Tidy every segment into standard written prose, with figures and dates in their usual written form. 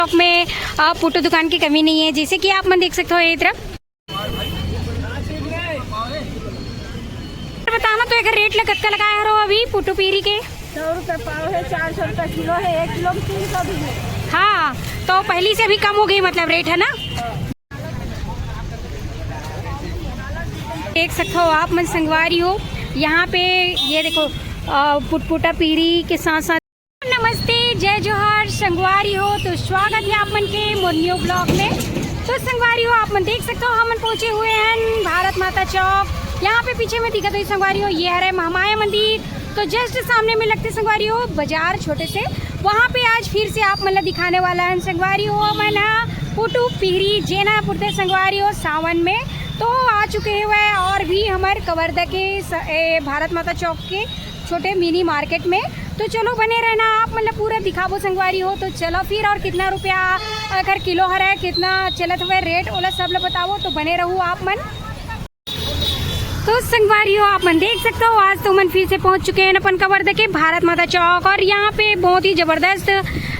चौक में फोटो दुकान की कमी नहीं है, जैसे कि आप मन देख सकते हो ये तरफ। बताना तो एक रेट लगत का लगाया रहो अभी पुटू पीरी के 100 रुपये पाव है, 400 रुपये किलो है, 1 किलो में 300 भी है। हाँ, तो पहली से भी कम हो गई मतलब रेट, है ना। देख सकते हो आप मन संगवारी हो, यहाँ पे ये देखो पुटपुटा पीरी के साथ साथ। नमस्ते, जय जोहार संगवारी हो, तो स्वागत है आप मन के मोर्नियो ब्लॉग में। तो संगवारी हो आप मन देख सकते हो हम मन पहुँचे हुए हैं भारत माता चौक। यहाँ पे पीछे में दिखा तो संगवारी हो ये है महामाया मंदिर, तो जस्ट सामने में लगते संगवारी हो बाजार छोटे से, वहाँ पे आज फिर से आप मतलब दिखाने वाला है संगवारी हो मना पुटू पीरी जेना पुरते संगवारी हो सावन में। तो आ चुके हुए और भी हमारे कवर्धा के भारत माता चौक के छोटे मिनी मार्केट में। तो चलो बने रहना आप मतलब पूरा दिखाबो संगवारी हो। तो चलो फिर, और कितना रुपया अगर किलो हर है, कितना चलत हुए रेट ओला सब लोग बताओ, तो बने रहूँ आप मन। तो संगवारी हो आप मन देख सकते हो आज तो मन फिर से पहुंच चुके हैं अपन कवर्धा के भारत माता चौक, और यहाँ पे बहुत ही ज़बरदस्त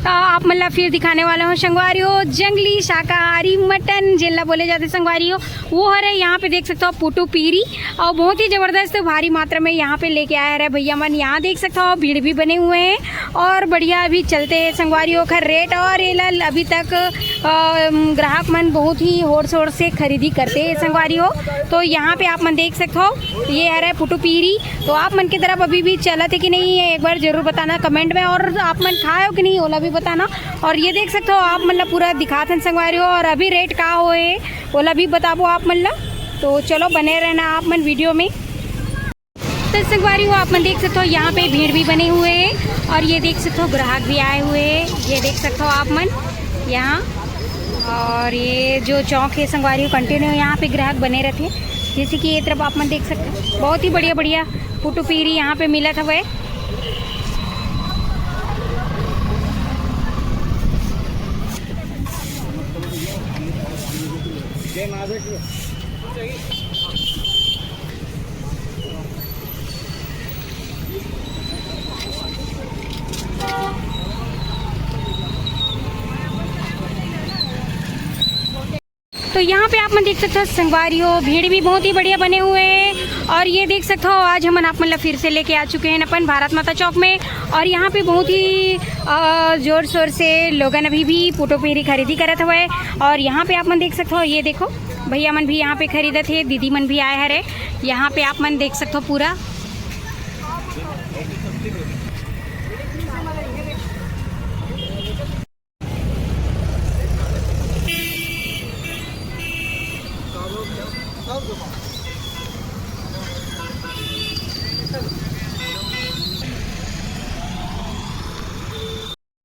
आप मतलब फिर दिखाने वाले हो संगवारी हो जंगली शाकाहारी मटन जिला बोले जाते संगवारी हो, वो है यहाँ पे देख सकते हो पुटू पीरी, और बहुत ही ज़बरदस्त भारी मात्रा में यहाँ पे लेके आया है भैया मन। यहाँ देख सकते हो भीड़ भी बने हुए हैं और बढ़िया अभी चलते हैं संगवारी हो खैर रेट, और ये अभी तक ग्राहक मन बहुत ही होड़ शोर से खरीदी करते हैं संगवारी हो। तो यहाँ पे आप मन देख सकते हो ये है पुटू पीरी। तो आप मन की तरफ अभी भी चलत है कि नहीं है एक बार जरूर बताना कमेंट में, और आप मन खाए हो कि नहीं ओला भी बताना। और ये देख सकते हो आप मतलब पूरा दिखाते संगवारी हो, और अभी रेट का हो ओला भी बताबो आप मतलब। तो चलो बने रहना आप मन वीडियो में। तो संगवारी हो आप मन देख सकते हो यहाँ पे भीड़ भी बने हुए हैं, और ये देख सकते हो ग्राहक भी आए हुए हैं, ये देख सकते हो आप मन यहाँ। और ये जो चौक है संगवारी हो कंटिन्यू यहाँ पे ग्राहक बने रहते हैं, जैसे कि ये तरफ आप मन देख सकते हो बहुत ही बढ़िया बढ़िया पुटू पीरी यहाँ पे मिला था वह। तो यहाँ पे आप मन देख सकते हो संगवारी हो भीड़ भी बहुत ही बढ़िया बने हुए हैं, और ये देख सकते हो आज हम आप मतलब फिर से लेके आ चुके हैं अपन भारत माता चौक में। और यहाँ पे बहुत ही जोर शोर से लोगन अभी भी पुटू पीरी खरीदी करत हुए, और यहाँ पे आप मन देख सकते हो ये देखो भैया मन भी यहाँ पे खरीदे थे, दीदी मन भी आए हरे यहाँ पे आप मन देख सकते हो पूरा।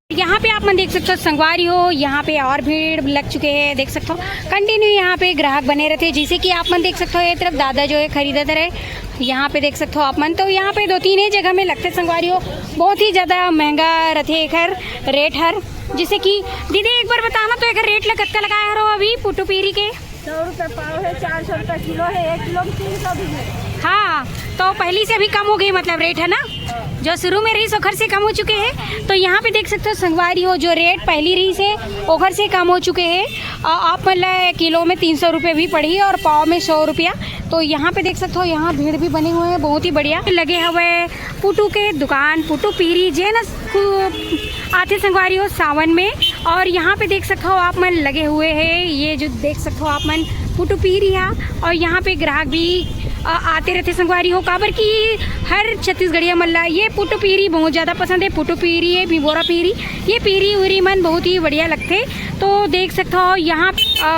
यहाँ पे आप मन देख सकते हो संगवारी हो यहाँ पे और भीड़ लग चुके हैं, देख सकते हो कंटिन्यू यहाँ पे ग्राहक बने रहते हैं, जैसे कि आप मन देख सकते हो ये तरफ दादा जो है खरीदते रहे यहाँ पे देख सकते हो आप मन। तो यहाँ पे 2-3 ही जगह में लगते संगवारी हो, बहुत ही ज़्यादा महंगा रहते खैर रेट हर, जैसे कि दीदी एक बार बताना तो एक रेट लगत का लगाया रहो अभी पुटू पीरी के 100 रुपये पाव है, 400 रुपये किलो है, 1 किलो में 300 भी है। हाँ, तो पहली से अभी कम हो गई मतलब रेट, है ना, जो शुरू में रही सोखर से कम हो चुके हैं। तो यहाँ पे देख सकते हो संगवारी हो जो रेट पहली रही से ओखर से कम हो चुके हैं। आप मतलब किलो में 300 रुपये भी पड़ी और पाव में 100 रुपया। तो यहाँ पे देख सकते हो यहाँ भीड़ भी बने हुए हैं, बहुत ही बढ़िया लगे हुए पुटू के दुकान पुटू पीरी जे न आते संगवारी हो सावन में। और यहाँ पे देख सकते हो आप मन लगे हुए हैं, ये जो देख सकते हो आप मन पुटू पीरी है, और यहाँ पे ग्राहक भी आते रहते संगवारी हो काबर की हर छत्तीसगढ़िया मल्ला ये पुटू पीरी बहुत ज़्यादा पसंद है। पुटू पीरी है भिबोरा पीरी, ये पीरी उरी मन बहुत ही बढ़िया लगते। तो देख सकते हो यहाँ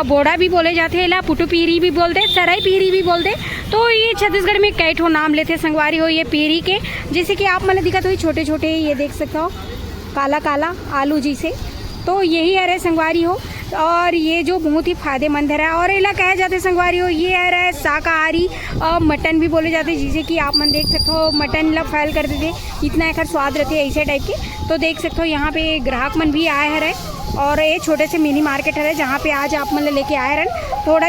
बोड़ा भी बोले जाते हैं, ला पुटू पीरी भी बोलते, सराय पीरी भी बोलते। तो ये छत्तीसगढ़ में कई ठो नाम लेते संगवारी हो ये पीरी के, जैसे कि आप मतलब दिखा तो छोटे छोटे ये देख सकते हो काला काला आलू जी से, तो यही है संगवारी हो। और ये जो बहुत ही फायदेमंद है, और इला कहे जाते संगवारी हो ये है शाकाहारी मटन भी बोले जाते, जैसे कि आप मन देख सकते हो मटन ला फैल कर देते, इतना एक स्वाद रहते हैं ऐसे टाइप के। तो देख सकते हो यहाँ पे ग्राहक मन भी आए हैं, और ये छोटे से मिनी मार्केट है जहाँ पे आज आप मन लेके आए हैं। थोड़ा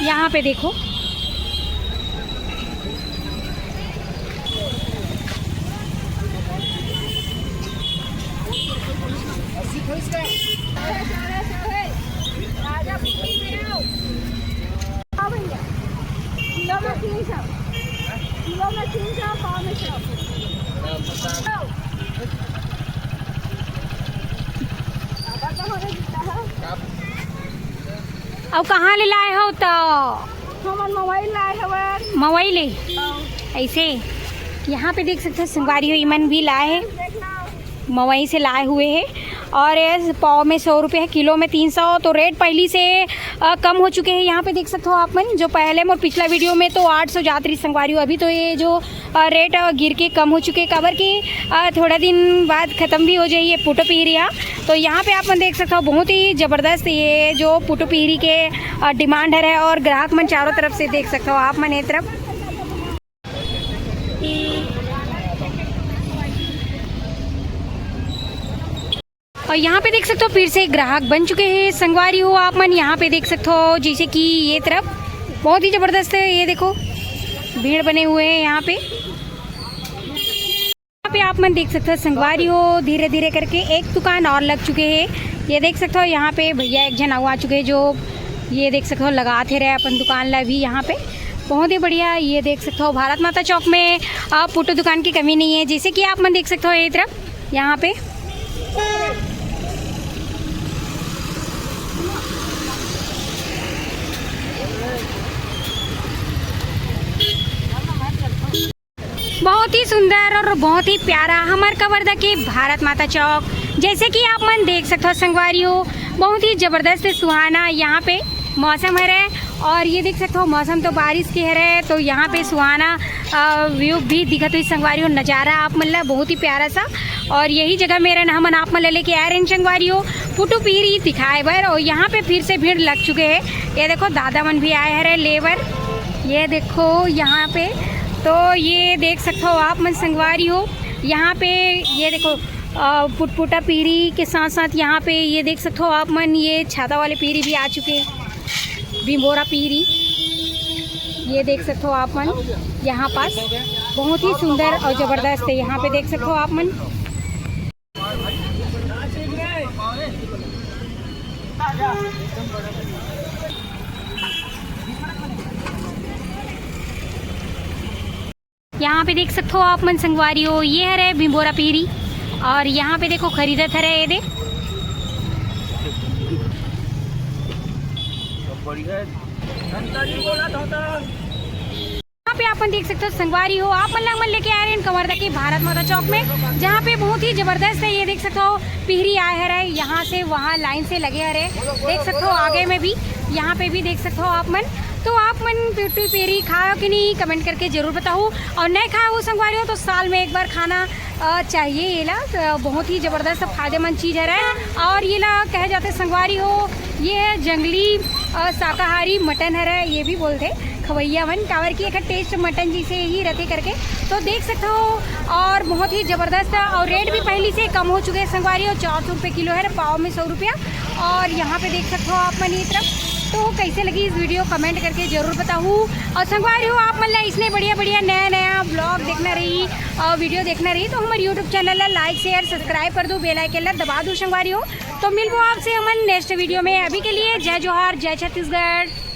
यहाँ पे देखो किलो में 300, किलो में 300, पाव में 100। अब कहाँ ले लाए हो तो हम मोबाइल लाए हवे मोबाइल ऐसे यहाँ पे देख सकते हैं संगवारी हो ईमन भी लाए हैं, मवई से लाए हुए हैं। और ये पाव में 100 रुपये है, किलो में 300। तो रेट पहली से कम हो चुके हैं। यहाँ पे देख सकते हो आप मन, जो पहले मोर पिछला वीडियो में तो 800 जाती संगवारी हो, अभी तो ये जो रेट गिर के कम हो चुके हैं। कबर की थोड़ा दिन बाद ख़त्म भी हो जाइए पुटो पीरिया। तो यहाँ पे आप मन देख सकते हो बहुत ही ज़बरदस्त ये जो पुटो पीरी के डिमांड है और ग्राहक मन चारों तरफ से देख सकते हो आप मन एक तरफ। और यहाँ पे देख सकते हो फिर से ग्राहक बन चुके हैं संगवारी हो आप मन। यहाँ पे देख सकते हो जैसे कि ये तरफ बहुत ही ज़बरदस्त है, ये देखो भीड़ बने हुए हैं यहाँ पे। यहाँ पे आप मन देख सकते हो संगवारी हो धीरे धीरे करके एक दुकान और लग चुके हैं। ये देख सकते हो यहाँ पे भैया एक जन आ चुके हैं जो ये देख सकते हो लगाते रहे अपन दुकान ला भी यहाँ पे। बहुत ही बढ़िया ये देख सकते हो भारत माता चौक में पुट्टो दुकान की कमी नहीं है। जैसे कि आप मन देख सकते हो ये तरफ यहाँ पे बहुत ही सुंदर और बहुत ही प्यारा हमार कवर्धा के भारत माता चौक। जैसे कि आप मन देख सकते हो संगवारी हो बहुत ही ज़बरदस्त सुहाना यहाँ पे मौसम है। और ये देख सकते हो मौसम तो बारिश की है, तो यहाँ पे सुहाना व्यू भी दिखत हुई संगवारी हो, नज़ारा आप मतलब बहुत ही प्यारा सा। और यही जगह मेरा नाम आप मन लेके आ रहे हैं संगवारी हो पुटो पीरी दिखाए बर। और यहाँ पे फिर से भीड़ लग चुके हैं। ये देखो दादा मन भी आए हैं लेबर, ये देखो यहाँ पे। तो ये देख सकते हो आप मन संगवारी हो यहाँ पे ये देखो पुटपुटा पीरी के साथ साथ यहाँ पे ये देख सकते हो आप मन ये छाता वाले पीरी भी आ चुके हैं, बिम्बोरा पीरी ये देख सकते हो आप मन यहाँ पास। बहुत ही सुंदर और ज़बरदस्त है यहाँ पे देख सकते हो आप मन। यहाँ पे देख सकते हो आप मन संगवारी हो ये है बिम्बोरा पीरी। और यहाँ पे देखो खरीदत है ये दे यहाँ पे आप देख सकते हो संगवारी हो आप मन लेके आ रहे हैं कवर्धा के भारत माता चौक में, जहाँ पे बहुत ही ज़बरदस्त है। ये देख सकते हो पीरी आए है यहाँ से वहाँ लाइन से लगे है, देख सकते हो आगे में भी यहाँ पे भी देख सकते हो आप मन। तो आप मन पुटो पीरी खाओ कि नहीं कमेंट करके ज़रूर बताओ। और नहीं खाओ वो संगवारी हो तो साल में एक बार खाना चाहिए। ये ला तो बहुत ही ज़बरदस्त फायदेमंद चीज़ है। और ये ला कहे जाते संगवारी हो ये जंगली शाकाहारी मटन है, ये भी बोलते खवैया वन कावर की एक टेस्ट मटन जैसे ही रहते करके। तो देख सकते हो और बहुत ही ज़बरदस्त है। और रेट भी पहले से कम हो चुके हैं संगवारी हो, 400 रुपये किलो है, पाव में 100 रुपया। और यहाँ पे देख सकते हो आप मन ये तरफ। तो कैसे लगी इस वीडियो कमेंट करके ज़रूर बताऊँ। और संगवारी हो आप मतलब इसने बढ़िया बढ़िया नया नया ब्लॉग देखना रही वीडियो देखना रही तो हमारे YouTube channel like share subscribe कर दो, बेल आइकन दबा दो संगवारी हो। तो मिलूँ आपसे हम नेक्स्ट वीडियो में। अभी के लिए जय जोहार, जय छत्तीसगढ़।